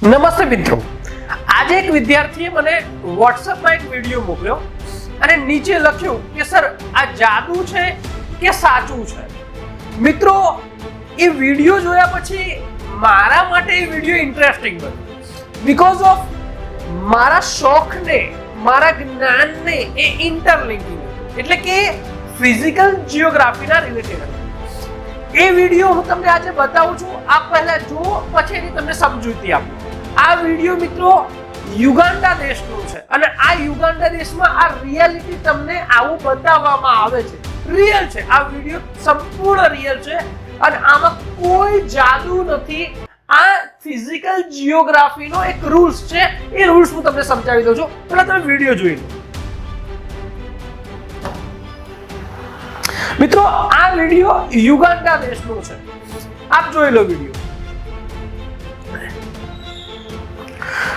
નમસ્તે મિત્રો, આજે એક વિદ્યાર્થીએ મને વોટ્સએપમાં એક વિડીયો મોકલ્યો અને નીચે લખ્યું કે સર આ જાદુ છે કે સાચું છે. મિત્રો, એ વિડીયો જોયા પછી મારા માટે એ વિડીયો ઇન્ટરેસ્ટિંગ બન્યો બીકોઝ ઓફ મારા શોખને, મારા જ્ઞાનને એ ઇન્ટરલિંકિંગ, એટલે કે ફિઝિકલ જિયોગ્રાફીના રિલેટેડ. એ વિડીયો હું તમને આજે બતાવું છું. આપ પહેલા જુઓ, પછી એની તમને સમજૂતી આપું. આ વિડીયો મિત્રો યુગાન્ડા દેશનો છે અને આ યુગાન્ડા દેશમાં આ રિયાલિટી તમને આવું બતાવવામાં આવે છે. રિયલ છે આ વિડીયો, સંપૂર્ણ રિયલ છે અને આમાં કોઈ જાદુ નથી. આ ફિઝિકલ જિયોગ્રાફીનો એક રૂલ્સ છે. એ રૂલ્સ હું તમને સમજાવી દઉં છું. પહેલા તમે વિડીયો જોઈ લો. મિત્રો, આ વિડીયો યુગાન્ડા દેશનો છે. આપ જોઈ લો વિડીયો.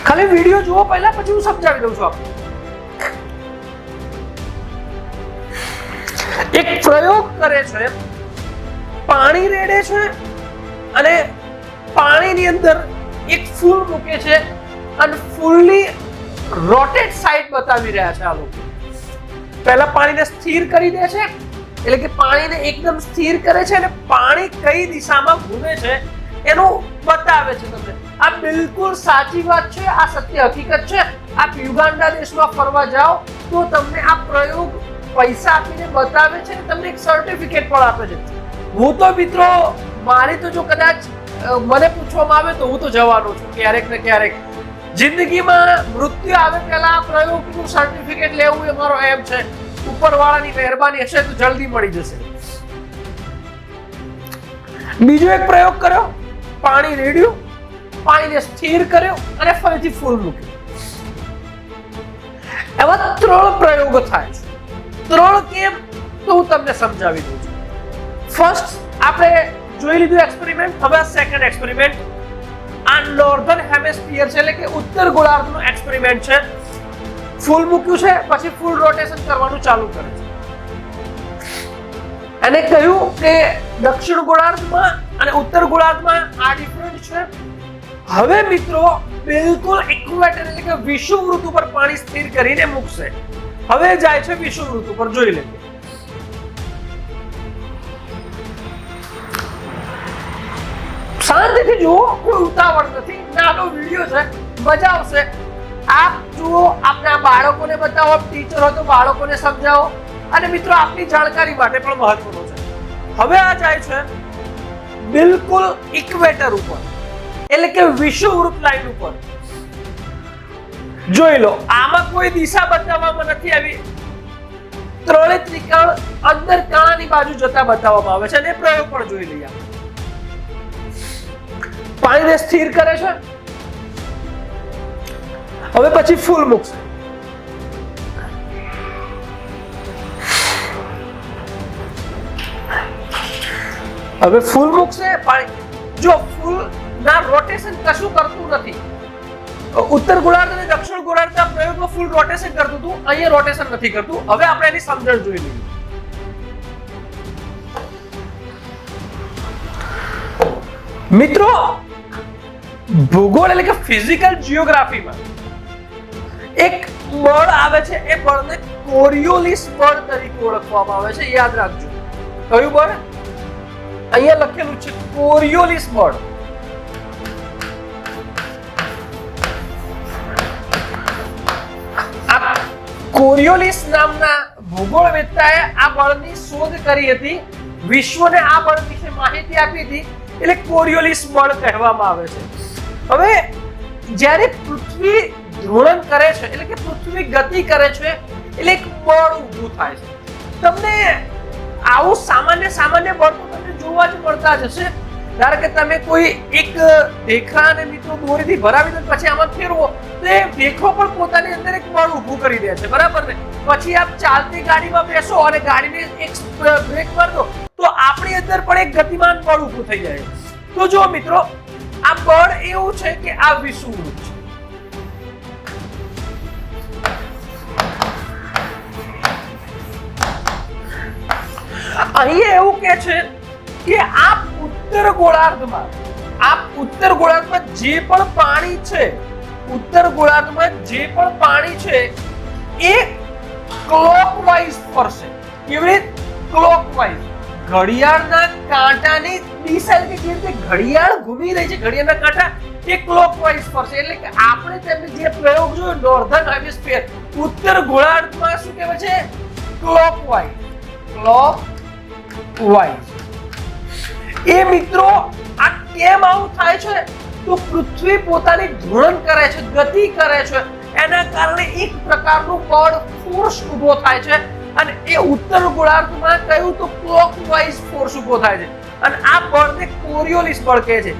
ખાલી વિડીયો જુઓ પહેલા, પછી હું સમજાવી દઉં છું આપને. એક પ્રયોગ કરે છે, પાણી રેડે છે અને પાણીની અંદર એક ફૂલ મૂકે છે અને ફૂલની રોટેટ સાઈડ બતાવી રહ્યા છે આ લોકો. પહેલા પાણીને સ્થિર કરી દે છે, એટલે કે પાણીને એકદમ સ્થિર કરે છે અને પાણી કઈ દિશામાં ઘૂમે છે એનું બતાવે છે તમને. આ બિલકુલ સાચી વાત છે, આ સત્ય હકીકત છે. આપ યુગાન્ડા દેશમાં ફરવા જાઓ તો તમને આ પ્રયોગ પૈસા આપીને બતાવે છે અને તમને એક સર્ટિફિકેટ પણ આપે છે. હું તો મિત્રો, મારી તો જો કદાચ મને પૂછવામાં આવે તો હું તો જવાનો છું ક્યારેક ને ક્યારેક. જિંદગીમાં મૃત્યુ આવે પહેલા આ પ્રયોગનું સર્ટિફિકેટ લેવું એ મારો એમ છે. ઉપરવાળાની મહેરબાની હશે તો જલ્દી મળી જશે. બીજો એક પ્રયોગ કર્યો, પાણી રેડ્યું, પાણીને સ્થિર કર્યો અને ફરીથી ફૂલ મૂક્યું. એવા 3 પ્રયોગો થાય છે. 3 કેમ તો હું તમને સમજાવી દઉં છું. ફર્સ્ટ આપણે જોઈ લીધું એક્સપેરિમેન્ટ. હવે સેકન્ડ એક્સપેરિમેન્ટ આ નોર્ધન હેમિસ્ફિયર છે, એટલે કે ઉત્તર ગોળાર્ધનો એક્સપેરિમેન્ટ છે. ફૂલ મૂક્યું છે, પછી ફૂલ રોટેશન કરવાનું ચાલુ કરે છે. અને કહ્યું કે દક્ષિણ ગોળાર્ધમાં અને ઉત્તર ગોળાર્ધમાં આ ડિફરન્ટ છે. હવે મિત્રો બિલકુલ ઇક્વેટર, એટલે કે વિષુવવૃત્ત ઉપર પાણી સ્થિર કરીને મૂકશે. હવે જાય છે વિષુવવૃત્ત ઉપર. જોઈ લે. શાંતિથી જુઓ, કોઈ ઉતાવળ નથી. નાનો વિડીયો છે, મજા આવશે. આપ જુઓ, આપના બાળકોને બતાવો, ટીચર હોય તો બાળકોને સમજાવો અને મિત્રો આપની જાણકારી માટે પણ મહત્વનું છે. હવે આ જાય છે બિલકુલ ઇક્વેટર ઉપર, એટલે કે વિષુવવૃત્ત લાઈન ઉપર. જોઈ લો, આમાં કોઈ દિશા બતાવવામાં નથી આવી. 3 ત્રિકોણ અંદર કાણાની બાજુ જતા બતાવવામાં આવે છે અને પ્રયોગ પણ જોઈ લઈએ. પાણીને સ્થિર કરે છે, હવે પછી ફૂલ મૂકશે. હવે ફૂલ મૂકશે. જો ફૂલ ના રોટેશન કશું કરતું નથી. ઉત્તર ગોળાર્ધ અને દક્ષિણ ગોળાર્ધના પ્રયોગમાં ફૂલ રોટેશન કરતું હતું, અહીંયા રોટેશન નથી કરતું. હવે આપણે એની સમજણ જોઈ લઈએ. મિત્રો, ભૂગોળ એટલે કે ફિઝિકલ જિયોગ્રાફીમાં એક બળ આવે છે. એ બળને કોરિયોલિસ બળ તરીકે ઓળખવામાં આવે છે. યાદ રાખજો. કયું બળ? અહીંયા લખેલું છે કોરિયોલિસ બળ. આ કોરિયોલિસ નામના ભૂગોળવેત્તાએ આ બળની શોધ કરી હતી. વિશ્વને આ બળ વિશે માહિતી આપી હતી, એટલે કોરિયોલિસ બળ કહેવામાં આવે છે. હવે જ્યારે પૃથ્વી ધ્રુવણ કરે છે, એટલે કે પૃથ્વી ગતિ કરે છે, એટલે એક બળ ઊભું થાય છે. તમને આવું સામાન્ય બળ તો તમને જોવા જ મળતા જ હશે. ધારો કે તમે કોઈ એક દેખાને મિત્રો દોરીથી ભરાવી દો, પછી આમાં ફેરવો તો એ દેખો પણ પોતાની અંદર એક બળ ઊભું કરી દે છે, બરાબર ને? પછી આપ ચાલતી ગાડીમાં બેસો અને ગાડીને એક બ્રેક મારી દો તો આપણી અંદર પણ એક ગતિમાન બળ ઊભું થઈ જાય. તો જો મિત્રો, આ બળ એવું છે કે આ વિષુવવૃત્ત છે. અહીંયા એવું કે છે કે આ ઉત્તર ગોળાર્ધમાં આ ઉત્તર ગોળાર્ધમાં જે પણ પાણી છે, ઉત્તર ગોળાર્ધમાં જે પણ પાણી છે એ ક્લોકવાઇઝ ફરશે. કેવી રીતે? ક્લોકવાઇઝ. ઘડિયાળના કાંટાની દિશા, કે જે રીતે ઘડિયાળ ઘૂમી રહી છે, ઘડિયાળના કાંટા એ ક્લોકવાઇઝ ફરશે. એટલે કે આપણે તેમને જે પ્રયોગ જોયો નોર્ધન હેમિસ્ફિયર, ઉત્તર ગોળાર્ધમાં શું કહેવાય છે? ક્લોકવાઇઝ. ક્લોકવાઇઝ. એ મિત્રો આ કેમ આવું થાય છે? તો પૃથ્વી પોતાની ઘૂર્ણન કરે છે, ગતિ કરે છે, એના કારણે એક પ્રકારનું બળ ફોર્સ ઊભો થાય છે અને એ ઉત્તર ગોળાર્ધમાં કહ્યું તો ક્લોકવાઇઝ ફોર્સ ઊભો થાય છે અને આ બળને કોરિયોલિસ બળ કહે છે.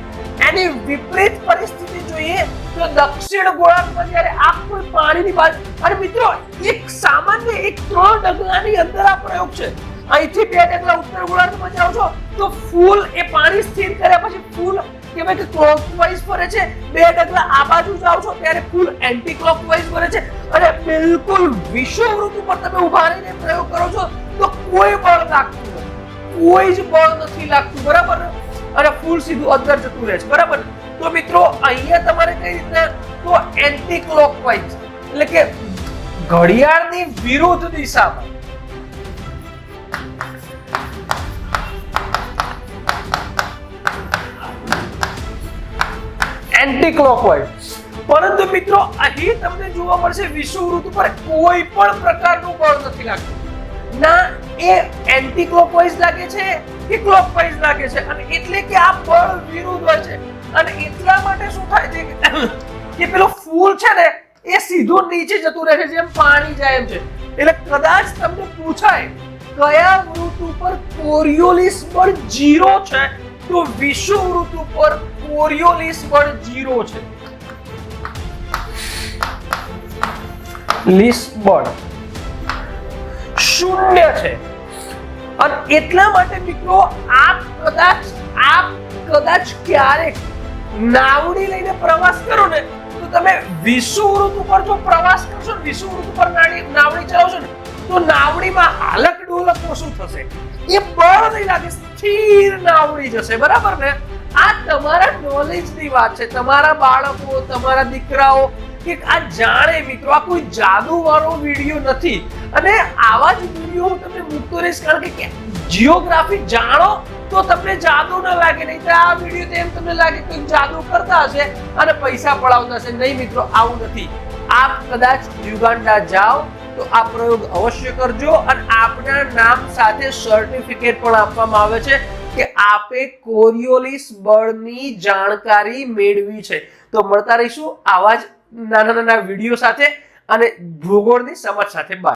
એની વિપરીત પરિસ્થિતિ જોઈએ તો દક્ષિણ ગોળાર્ધમાં જ્યારે આ કોઈ પાણીની બાજુ, અને મિત્રો એક સામાન્ય એક 3 ડગલાની અંદર આ પ્રયોગ છે. અહીંથી 2 ડગલા ઉત્તર ગોળાર્ધમાં જાઓ છો તો ફૂલ એ પાણી સ્થિર કર્યા પછી ફૂલ કેવાય કે ક્લોકવાઇઝ ફરે છે. 2 ડગલા આ બાજુ જાઓ છો ત્યારે ફૂલ એન્ટી ક્લોકવાઇઝ ફરે છે અને બિલકુલ વિષુવવૃત્ત ઉપર તમે ઊભા રહીને પ્રયોગ કરો છો તો કોઈ બળ લાગતું નથી, કોઈ જ બળ નથી લાગતું, બરાબર? અને ફૂલ સીધું અંદર જતું રહે છે, બરાબર? તો મિત્રો અહીંયા તમારે કઈ રીતના? તો એન્ટી ક્લોકવાઇઝ એટલે કે ઘડિયાળની વિરુદ્ધ દિશામાં. Anti clockwise. પરંતુ મિત્રો અહીં તમને જોવા મળશે વિષુવવૃત્ત પર કોઈ પણ પ્રકારનું બળ નથી લાગતું. ના એ એન્ટી ક્લોકવાઇઝ લાગે છે કે ક્લોકવાઇઝ લાગે છે, અને એટલે કે આ બળ વિરુદ્ધ હોય છે. અને એટલા માટે શું થાય છે કે પેલો ફૂલ છે ને એ સીધું નીચે જતું રહે છે, જેમ પાણી જાય એમ છે. એટલે કદાચ તમને પૂછાય કયા વૃત્ત ઉપર કોરિયોલિસ બળ 0 છે, તો વિષુવવૃત્ત ઉપર કોરિયોલિસ બળ 0 છે. લીસ બળ 0 છે. અને એટલા માટે મિત્રો આપ કદાચ ક્યારેક નાવડી લઈને પ્રવાસ કરો ને તો તમે વિષુવવૃત્ત ઉપર જો પ્રવાસ કરશો, વિષુવવૃત્ત ઉપર નાવડી ચલાવશો ને તો નાવડીમાં હાલક ડોલકમાં શું થશે? એ બળ નહીં લાગે, સ્થિર નાવડી જશે, બરાબર ને? આ તમારા નોલેજની વાત છે. તમારા બાળકો, તમારા દીકરાઓ કે આ જાણે મિત્રો, આ કોઈ જાદુ વાળો વિડીયો નથી. અને આવા જ વિડીયો હું તમને મૂકતો રહીશ, કારણ કે જીઓગ્રાફી જાણો તો તમને જાદુ ન લાગે. નહીં તો આ વિડીયો તો એમ તમને લાગે કે જાદુ કરતા હશે અને પૈસા પડાવતા હશે. નહીં મિત્રો, આવું નથી. આપ કદાચ યુગાન્ડા જાઓ તો આ પ્રયોગ અવશ્ય કરજો અને આપના નામ સાથે સર્ટિફિકેટ પણ આપવામાં આવે છે કે આપે કોરિયોલિસ બળની જાણકારી મેળવી છે. તો મળતા રહીશું આવા જ નાના નાના વિડીયો સાથે અને ભૂગોળની સમજ સાથે. બાય.